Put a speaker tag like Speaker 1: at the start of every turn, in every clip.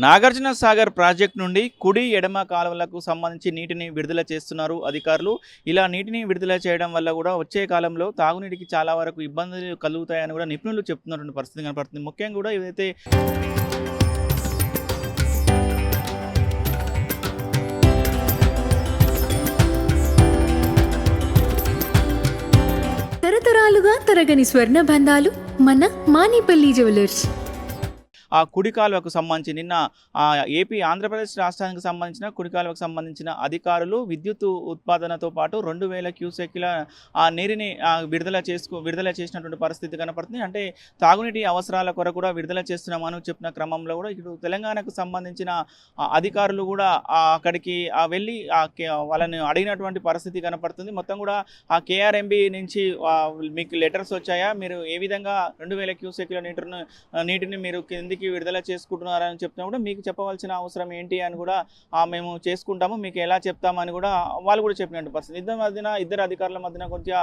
Speaker 1: Nagarjuna Sagar project నుండి కుడి ఎడమ కాలువలకు సంబంధించి నీటిని విడుదల చేస్తున్నారు అధికారులు. ఇలా నీటిని విడుదల చేయడం వల్ల కూడా వచ్చే కాలంలో తాగునీటికి చాలా వరకు ఇబ్బందులు కలుగుతాయని కూడా నిపుణులు చెప్తున్నటువంటి పరిస్థితి కనపడుతుంది. ముఖ్యంగా కూడా ఏదైతే
Speaker 2: తరతరాలుగా తరగని స్వర్ణ బంధాలు మన మానిపల్లి జ్యువెలర్స్.
Speaker 1: ఆ కుడి కాలువకు సంబంధించి నిన్న ఏపీ ఆంధ్రప్రదేశ్ రాష్ట్రానికి సంబంధించిన కుడి కాలువకు సంబంధించిన అధికారులు విద్యుత్ ఉత్పాదనతో పాటు 2000 క్యూసెక్ల ఆ నీరుని విడుదల చేసినటువంటి పరిస్థితి కనపడుతుంది. అంటే తాగునీటి అవసరాల కొరకు కూడా విడుదల చేస్తున్నామని చెప్పిన క్రమంలో కూడా ఇటు తెలంగాణకు సంబంధించిన అధికారులు కూడా అక్కడికి వెళ్ళి వాళ్ళని అడిగినటువంటి పరిస్థితి కనపడుతుంది. మొత్తం కూడా ఆ కేఆర్ఎంబి నుంచి మీకు లెటర్స్ వచ్చాయా, మీరు ఏ విధంగా 2000 క్యూసెక్ల నీటిని మీరు కిందికి విడుదల చేసుకుంటున్నారని చెప్తున్నా కూడా మీకు చెప్పవలసిన అవసరం ఏంటి అని కూడా మేము చేసుకుంటాము, మీకు ఎలా చెప్తామని కూడా వాళ్ళు కూడా చెప్పినటువంటి పరిస్థితి. ఇద్దరు అధికారుల మధ్యన కొంచెం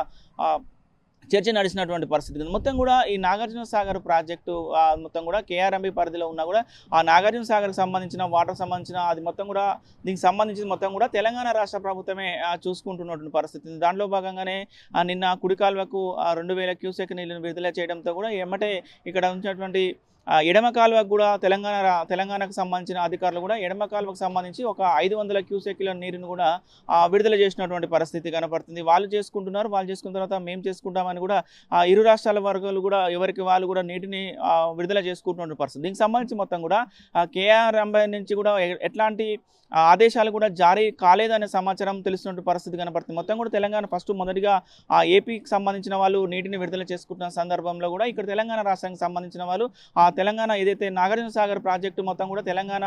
Speaker 1: చర్చ నడిచినటువంటి పరిస్థితి. మొత్తం కూడా ఈ నాగార్జున సాగర్ ప్రాజెక్టు మొత్తం కూడా కేఆర్ఎంబి పరిధిలో ఉన్నా కూడా ఆ నాగార్జున సాగర్కి సంబంధించిన వాటర్ సంబంధించిన అది మొత్తం కూడా దీనికి సంబంధించిన మొత్తం కూడా తెలంగాణ రాష్ట్ర ప్రభుత్వమే చూసుకుంటున్నటువంటి పరిస్థితి. దాంట్లో భాగంగానే నిన్న కుడి కాలువకు 2000 క్యూసెక్ నీళ్ళను విడుదల చేయడంతో కూడా ఎమ్మటే ఇక్కడ ఉంచినటువంటి ఎడమ కాలువకు కూడా తెలంగాణకు సంబంధించిన అధికారులు కూడా ఎడమ కాలువకు సంబంధించి ఒక 500 క్యూసెక్ల నీరును కూడా విడుదల చేసినటువంటి పరిస్థితి కనపడుతుంది. వాళ్ళు చేసుకున్న తర్వాత మేము చేసుకుంటామని కూడా ఇరు రాష్ట్రాల వర్గాలు కూడా ఎవరికి వాళ్ళు కూడా నీటిని విడుదల చేసుకుంటున్న పరిస్థితి. దీనికి సంబంధించి మొత్తం కూడా కేఆర్ఎంబి నుంచి కూడా ఎట్లాంటి ఆదేశాలు కూడా జారీ కాలేదనే సమాచారం తెలుస్తున్న పరిస్థితి కనపడుతుంది. మొత్తం కూడా తెలంగాణ మొదటిగా ఏపీకి సంబంధించిన వాళ్ళు నీటిని విడుదల చేసుకుంటున్న సందర్భంలో కూడా ఇక్కడ తెలంగాణ రాష్ట్రానికి సంబంధించిన వాళ్ళు తెలంగాణ ఏదైతే నాగార్జున సాగర్ ప్రాజెక్టు మొత్తం కూడా తెలంగాణ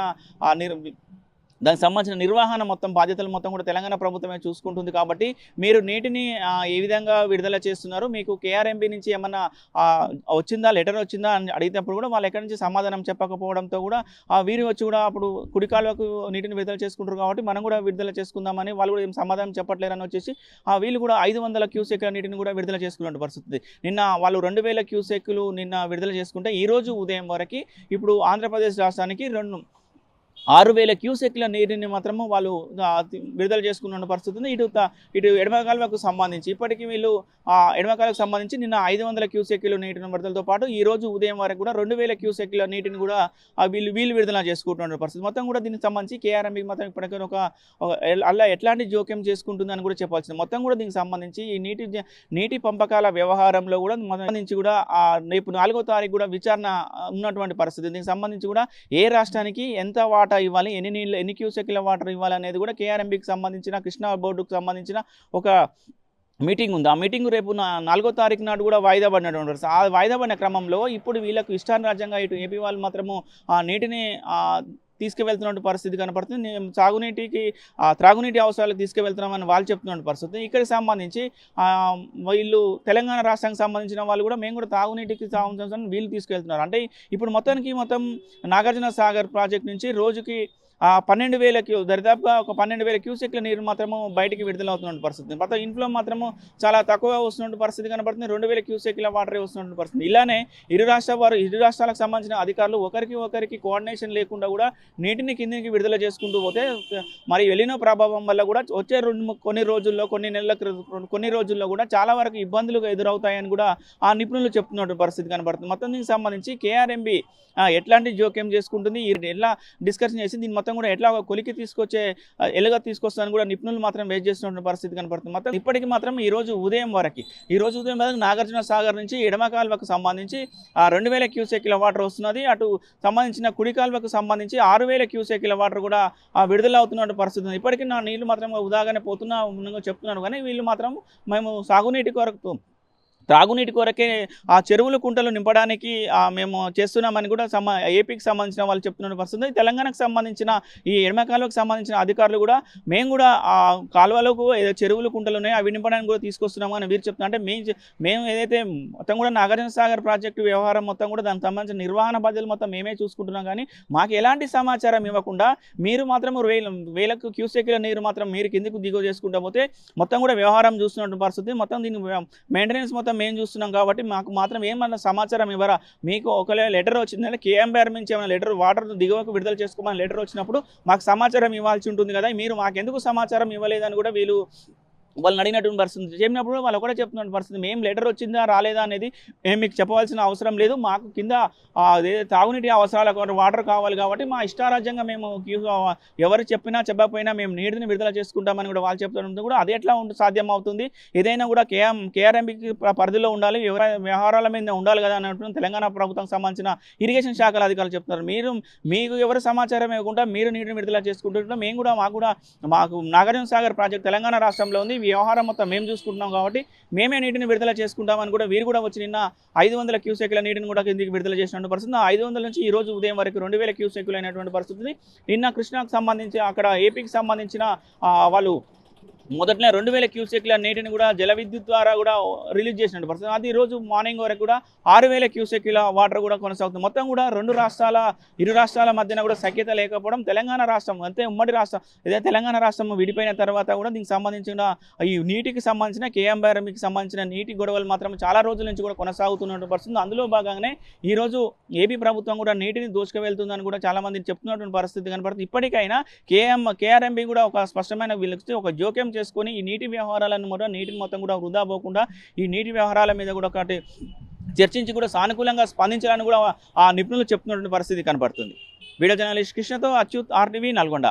Speaker 1: దానికి సంబంధించిన నిర్వహణ మొత్తం బాధ్యతలు మొత్తం కూడా తెలంగాణ ప్రభుత్వమే చూసుకుంటుంది. కాబట్టి మీరు నీటిని ఏ విధంగా విడుదల చేస్తున్నారు, మీకు కేఆర్ఎంబి నుంచి ఏమన్నా వచ్చిందా, లెటర్ వచ్చిందా అని అడిగినప్పుడు కూడా వాళ్ళు ఎక్కడి నుంచి సమాధానం చెప్పకపోవడంతో కూడా వీరు వచ్చి కూడా అప్పుడు కుడి కాలువకు నీటిని విడుదల చేసుకుంటారు కాబట్టి మనం కూడా విడుదల చేసుకుందామని వాళ్ళు కూడా ఏం సమాధానం చెప్పట్లేరని వచ్చేసి వీళ్ళు కూడా 500 క్యూసెక్ల నీటిని కూడా విడుదల చేసుకున్న పరిస్థితి. నిన్న వాళ్ళు 2000 క్యూసెక్లు నిన్న విడుదల చేసుకుంటే ఈరోజు ఉదయం వరకు ఇప్పుడు ఆంధ్రప్రదేశ్ రాష్ట్రానికి 6000 క్యూసెక్ల నీటిని మాత్రము వాళ్ళు విడుదల చేసుకున్న పరిస్థితి ఉంది. ఇటు ఎడమ కాలువకు సంబంధించి ఇప్పటికీ వీళ్ళు ఎడమ కాలువకు సంబంధించి నిన్న 500 క్యూసెక్ల నీటిని విడుదలతో పాటు ఈ రోజు ఉదయం వరకు కూడా 2000 క్యూసెక్ల నీటిని కూడా వీళ్ళు విడుదల చేసుకుంటున్న పరిస్థితి. మొత్తం కూడా దీనికి సంబంధించి కేఆర్ఎంబికి మాత్రం ఇప్పటికీ అలా ఎట్లాంటి జోక్యం చేసుకుంటుందని కూడా చెప్పాల్సింది. మొత్తం కూడా దీనికి సంబంధించి ఈ నీటి పంపకాల వ్యవహారంలో కూడా సంబంధించి కూడా రేపు 4వ తారీఖు కూడా విచారణ ఉన్నటువంటి పరిస్థితి. దీనికి సంబంధించి కూడా ఏ రాష్ట్రానికి ఎంత వాటా ఇవ్వాలి, ఎన్ని క్యూసెక్ల వాటర్ ఇవ్వాలి అనేది కూడా కేఆర్ఎంబికి సంబంధించిన కృష్ణా బోర్డుకు సంబంధించిన ఒక మీటింగ్ ఉంది. ఆ మీటింగ్ రేపు 4వ తారీఖు నాడు కూడా వాయిదా పడినటువంటి ఆ వాయిదా పడిన క్రమంలో ఇప్పుడు వీళ్ళకు ఇష్టానురాజ్యంగా ఇటు ఏపీ వాళ్ళు మాత్రము నీటిని తీసుకువెళ్తున్న పరిస్థితి కనపడుతుంది. త్రాగునీటి అవసరాలకు తీసుకువెళ్తున్నామని వాళ్ళు చెప్తున్న పరిస్థితి. ఇక్కడికి సంబంధించి వీళ్ళు తెలంగాణ రాష్ట్రానికి సంబంధించిన వాళ్ళు కూడా మేము కూడా తాగునీటికి సంబంధించిన వీళ్ళు తీసుకెళ్తున్నారు. అంటే ఇప్పుడు మొత్తం నాగార్జున సాగర్ ప్రాజెక్ట్ నుంచి రోజుకి 12,000 దరిదాపుగా ఒక 12,000 క్యూసెక్ల నీరు మాత్రము బయటికి విడుదలవుతున్న పరిస్థితి. మొత్తం ఇన్ఫ్లో మాత్రము చాలా తక్కువ వస్తున్న పరిస్థితి కనబడుతుంది. 2000 క్యూసెక్ల వాటరే వస్తున్న పరిస్థితి. ఇలానే ఇరు రాష్ట్రాలకు సంబంధించిన అధికారులు ఒకరికి కోఆర్డినేషన్ లేకుండా కూడా నీటిని కిందికి విడుదల చేసుకుంటూ పోతే మరి ఎలినో ప్రభావం వల్ల కూడా వచ్చే కొన్ని రోజుల్లో కూడా చాలా వరకు ఇబ్బందులు ఎదురవుతాయని కూడా ఆ నిపుణులు చెప్తున్న పరిస్థితి కనబడుతుంది. మొత్తం దీనికి సంబంధించి కేఆర్ఎంబి ఎట్లాంటి జోక్యం చేసుకుంటుంది, ఎలా డిస్కషన్ చేసి దీన్ని మొత్తం కూడా ఎట్లా కొలికి తీసుకొస్తానని కూడా నిపుణులు మాత్రం వెయిట్ చేస్తున్న పరిస్థితి కనపడుతుంది. మొత్తం ఇప్పటికీ మాత్రం ఈ రోజు ఉదయం వరకు నాగార్జున సాగర్ నుంచి ఎడమ కాలువకు సంబంధించి 2000 క్యూసెక్ల వాటర్ వస్తున్నది. అటు సంబంధించిన కుడి కాలువకు సంబంధించి 6000 క్యూసెక్ల వాటర్ కూడా విడుదల అవుతున్న పరిస్థితి ఉంది. ఇప్పటికీ నా నీళ్లు మాత్రం ఉదాగానే చెప్తున్నాను కానీ వీళ్ళు మాత్రం మేము త్రాగునీటి కొరకే ఆ చెరువుల కుంటలు నింపడానికి మేము చేస్తున్నామని కూడా ఏపీకి సంబంధించిన వాళ్ళు చెప్తున్న పరిస్థితి. తెలంగాణకు సంబంధించిన ఈ ఎడమ కాలువకు సంబంధించిన అధికారులు కూడా మేము కూడా ఆ కాలువలకు చెరువులు కుంటలు ఉన్నాయో అవి నింపడానికి కూడా తీసుకొస్తున్నాము అని వీరు చెప్తున్నారు. అంటే మేము ఏదైతే మొత్తం కూడా నాగార్జున సాగర్ ప్రాజెక్టు వ్యవహారం మొత్తం కూడా దానికి సంబంధించిన నిర్వహణ బాధ్యతలు మొత్తం మేమే చూసుకుంటున్నాం కానీ మాకు ఎలాంటి సమాచారం ఇవ్వకుండా మీరు మాత్రం 1000 క్యూసెక్ల నీరు మాత్రం మీరు కిందకు దిగువ చేసుకుంటా పోతే మొత్తం కూడా వ్యవహారం చూస్తున్న పరిస్థితి. మొత్తం దీని మెయింటెనెన్స్ మొత్తం మొత్తం మేము చూస్తున్నాం కాబట్టి మాకు మాత్రం ఏమన్నా సమాచారం ఇవ్వరా? మీకు ఒకవేళ లెటర్ వచ్చిందంటే కేఎంఆర్ నుంచి ఏమైనా లెటర్ వాటర్ దిగువకు విడుదల చేసుకోమని లెటర్ వచ్చినప్పుడు మాకు సమాచారం ఇవ్వాల్సి ఉంటుంది కదా, మీరు మాకెందుకు సమాచారం ఇవ్వలేదని కూడా వీళ్ళు వాళ్ళని అడిగినటువంటి పరిస్థితి. చెప్పినప్పుడు వాళ్ళు కూడా చెప్తున్న పరిస్థితి, మేము లెటర్ వచ్చిందా రాలేదా అనేది మేము మీకు చెప్పవలసిన అవసరం లేదు, మాకు కింద తాగునీటి అవసరాలకు వాటర్ కావాలి కాబట్టి మా ఇష్టారాజ్యంగా మేము ఎవరు చెప్పినా చెప్పకపోయినా మేము నీటిని విడుదల చేసుకుంటామని కూడా వాళ్ళు చెప్తున్నది కూడా అది ఎట్లా సాధ్యం అవుతుంది? ఏదైనా కూడా కేఆర్ఎంబీకి పరిధిలో ఉండాలి, ఎవరి వ్యవహారాల మీద ఉండాలి కదా అన్నట్టు తెలంగాణ ప్రభుత్వానికి సంబంధించిన ఇరిగేషన్ శాఖల అధికారులు చెప్తున్నారు. మీకు ఎవరు సమాచారం ఇవ్వకుండా మీరు నీటిని విడుదల చేసుకుంటుంటే మేము కూడా మాకు నాగార్జున సాగర్ ప్రాజెక్ట్ తెలంగాణ రాష్ట్రంలో ఉంది, వ్యవహారం మొత్తం మేము చూసుకుంటున్నాం కాబట్టి మేమే నీటిని విడుదల చేసుకుంటామని కూడా వీరు కూడా వచ్చి నిన్న 500 క్యూసెక్ల నీటిని కూడా కిందికి విడుదల చేసినటువంటి పరిస్థితి. 500 నుంచి ఈ రోజు ఉదయం వరకు 2000 క్యూసెక్లు అయినటువంటి పరిస్థితి. నిన్న కృష్ణాకు సంబంధించి అక్కడ ఏపీకి సంబంధించిన వాళ్ళు మొదట్లో 2000 క్యూసెక్ల నీటిని కూడా జల విద్యుత్ ద్వారా కూడా రిలీజ్ చేసినట్టు పరిస్థితి. అది ఈరోజు మార్నింగ్ వరకు కూడా 6000 క్యూసెక్ల వాటర్ కూడా కొనసాగుతుంది. మొత్తం కూడా ఇరు రాష్ట్రాల మధ్యన కూడా సఖ్యత లేకపోవడం, తెలంగాణ రాష్ట్రం అంతే ఉమ్మడి రాష్ట్రం ఇదే తెలంగాణ రాష్ట్రం విడిపోయిన తర్వాత కూడా దీనికి సంబంధించిన ఈ నీటికి సంబంధించిన కేఎంఆర్ఎంకి సంబంధించిన నీటి గొడవలు మాత్రం చాలా రోజుల నుంచి కూడా కొనసాగుతున్నటువంటి పరిస్థితి. అందులో భాగంగానే ఈరోజు ఏపీ ప్రభుత్వం కూడా నీటిని దోచుకువెళ్తుందని కూడా చాలా మంది చెప్తున్నటువంటి పరిస్థితి కనపడుతుంది. ఇప్పటికైనా కేఆర్ఎంబీ కూడా ఒక స్పష్టమైన వీళ్ళకి ఒక జోక్యం చేసుకొని ఈ నీటి వ్యవహారాలను కూడా నీటిని మొత్తం కూడా వృధా పోకుండా ఈ నీటి వ్యవహారాల మీద కూడా ఒకటి చర్చించి కూడా సానుకూలంగా స్పందించాలని కూడా ఆ నిపుణులు చెప్తున్నటువంటి పరిస్థితి కనపడుతుంది. వీడియో జర్నలిస్ట్ కృష్ణతో అచ్యుత్, RTV, నల్గొండ.